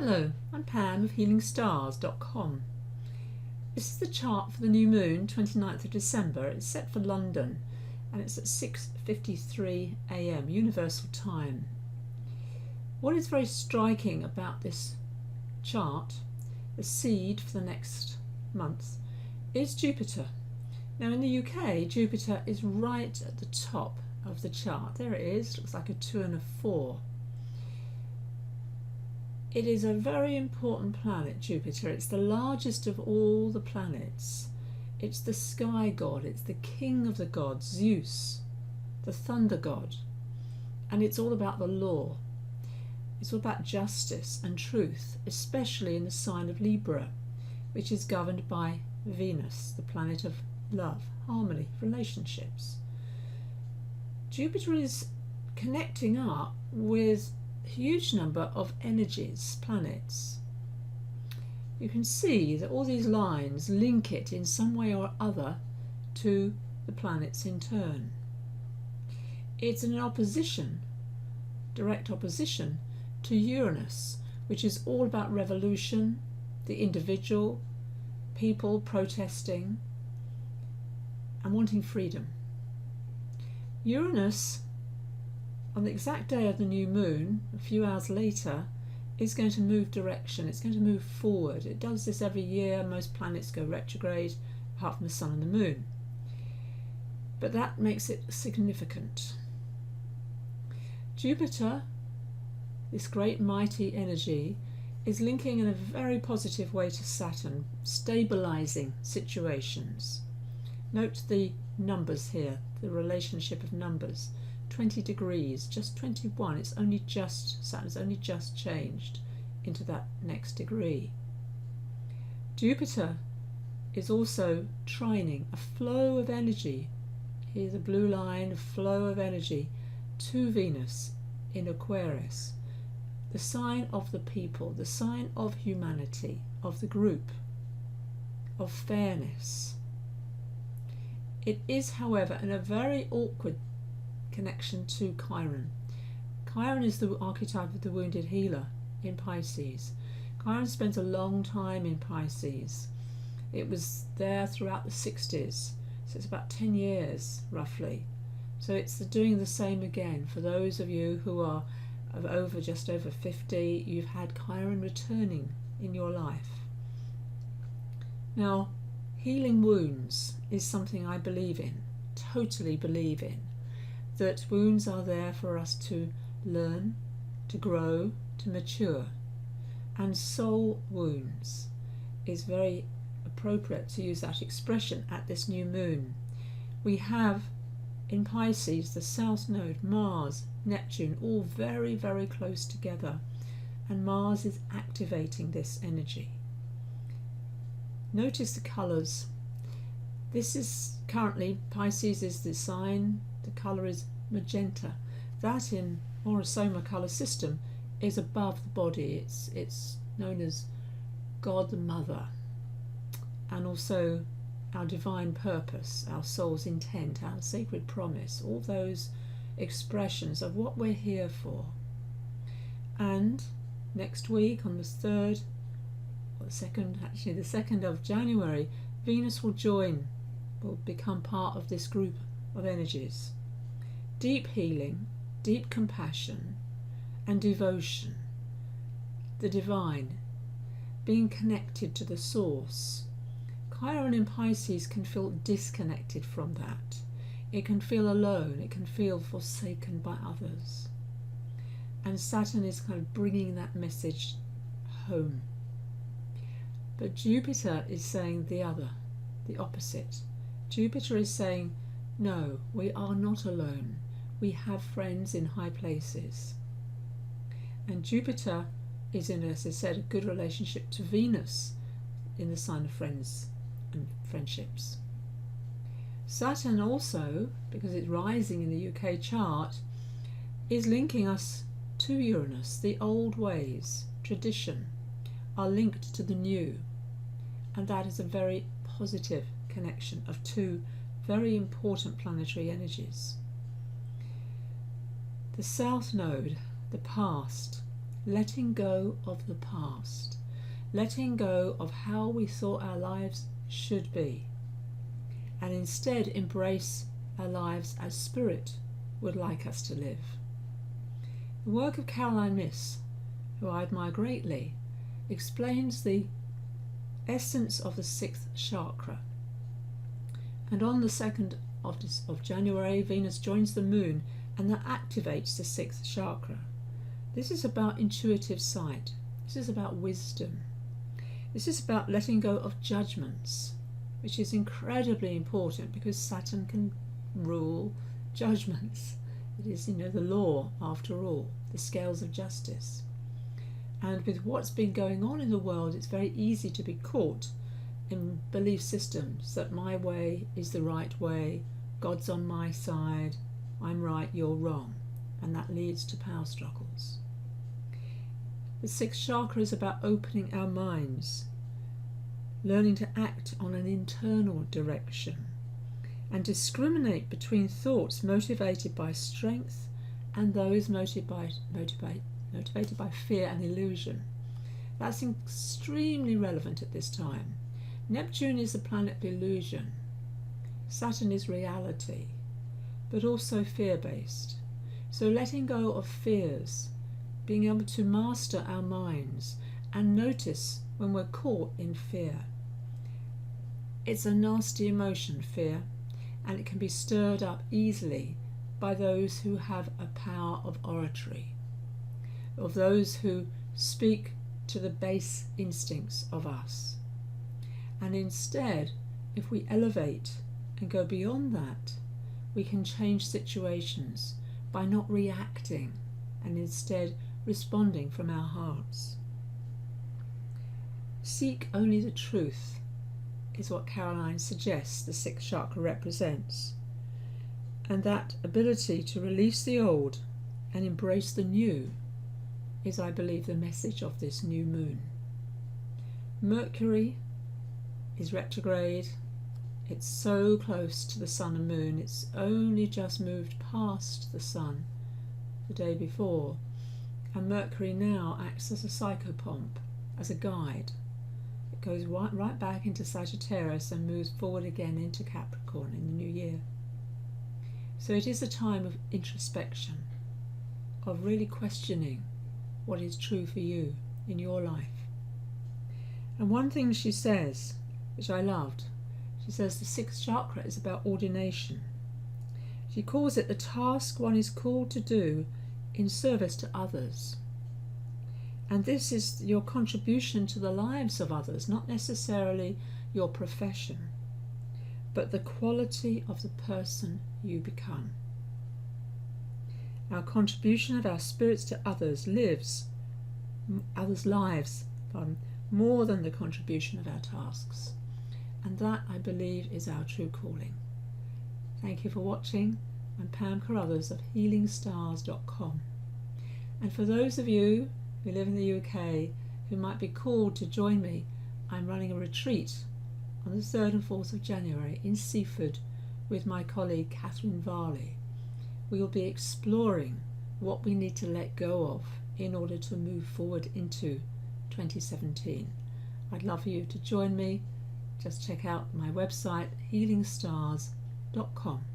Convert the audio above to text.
Hello, I'm Pam of healingstars.com. This is the chart for the new moon, 29th of December. It's set for London and it's at 6:53 AM Universal Time. What is very striking about this chart, the seed for the next month, is Jupiter. Now in the UK, Jupiter is right at the top of the chart. There it is, looks like a 2 and a 4. It is a very important planet, Jupiter. It's the largest of all the planets. It's the sky god, it's the king of the gods, Zeus, the thunder god. And it's all about the law. It's all about justice and truth, especially in the sign of Libra, which is governed by Venus, the planet of love, harmony, relationships. Jupiter is connecting up with huge number of energies, planets. You can see that all these lines link it in some way or other to the planets in turn. It's in opposition, direct opposition, to Uranus, which is all about revolution, the individual, people protesting and wanting freedom. Uranus, on the exact day of the new moon, a few hours later, is going to move direction. It's going to move forward. It does this every year. Most planets go retrograde, apart from the sun and the moon. But that makes it significant. Jupiter, this great mighty energy, is linking in a very positive way to Saturn, stabilizing situations. Note the numbers here, the relationship of numbers. 20 degrees, just 21, it's only just, Saturn's only just changed into that next degree. Jupiter is also trining a flow of energy, here's a blue line, a flow of energy to Venus in Aquarius, the sign of the people, the sign of humanity, of the group, of fairness. It is, however, in a very awkward connection to Chiron. Chiron is the archetype of the wounded healer in Pisces. Chiron spends a long time in Pisces. It was there throughout the 60s, so it's about 10 years roughly. So it's doing the same again. For those of you who are just over 50, you've had Chiron returning in your life. Now, healing wounds is something I believe in, totally believe in. That wounds are there for us to learn, to grow, to mature. And soul wounds is very appropriate to use that expression at this new moon. We have in Pisces the South Node, Mars, Neptune, all very, very close together. And Mars is activating this energy. Notice the colours. This is currently, Pisces is the sign, the colour is magenta. That in Morosoma colour system is above the body. It's known as God the Mother, and also our divine purpose, our soul's intent, our sacred promise, all those expressions of what we're here for. And next week on the 3rd, or the 2nd of January, Venus will become part of this group of energies. Deep healing, deep compassion and devotion, the divine, being connected to the source. Chiron in Pisces can feel disconnected from that. It can feel alone, it can feel forsaken by others. And Saturn is kind of bringing that message home. But Jupiter is saying the other, the opposite. Jupiter is saying, no, we are not alone. We have friends in high places. And Jupiter is in, as I said, a good relationship to Venus in the sign of friends and friendships. Saturn also, because it's rising in the UK chart, is linking us to Uranus. The old ways, tradition, are linked to the new. And that is a very positive connection of two very important planetary energies. The South Node, the past, letting go of the past, letting go of how we thought our lives should be, and instead embrace our lives as Spirit would like us to live. The work of Caroline Myss, who I admire greatly, explains the essence of the 6th chakra. And on the 2nd of January, Venus joins the moon, and that activates the 6th chakra. This is about intuitive sight. This is about wisdom. This is about letting go of judgments, which is incredibly important because Saturn can rule judgments. It is, the law, after all, the scales of justice. And with what's been going on in the world, it's very easy to be caught in belief systems that my way is the right way, God's on my side, I'm right, you're wrong, and that leads to power struggles. The 6th chakra is about opening our minds, learning to act on an internal direction, and discriminate between thoughts motivated by strength and those motivated by fear and illusion. That's extremely relevant at this time. Neptune is the planet of illusion. Saturn is reality, but also fear-based. So letting go of fears, being able to master our minds and notice when we're caught in fear. It's a nasty emotion, fear, and it can be stirred up easily by those who have a power of oratory, of those who speak to the base instincts of us. And instead, if we elevate and go beyond that, we can change situations by not reacting and instead responding from our hearts. Seek only the truth is what Caroline suggests the 6th chakra represents. And that ability to release the old and embrace the new is, I believe, the message of this new moon. Mercury is retrograde. It's so close to the sun and moon. It's only just moved past the sun the day before. And Mercury now acts as a psychopomp, as a guide. It goes right back into Sagittarius and moves forward again into Capricorn in the new year. So it is a time of introspection, of really questioning what is true for you in your life. And one thing she says, which I loved, she says the 6th chakra is about ordination. She calls it the task one is called to do in service to others. And this is your contribution to the lives of others, not necessarily your profession, but the quality of the person you become. Our contribution of our spirits to others lives, others' lives, more than the contribution of our tasks. And that, I believe, is our true calling. Thank you for watching. I'm Pam Carruthers of healingstars.com. And for those of you who live in the UK who might be called to join me, I'm running a retreat on the 3rd and 4th of January in Seaford with my colleague Catherine Varley. We will be exploring what we need to let go of in order to move forward into 2017. I'd love for you to join me. Just check out my website, healingstars.com.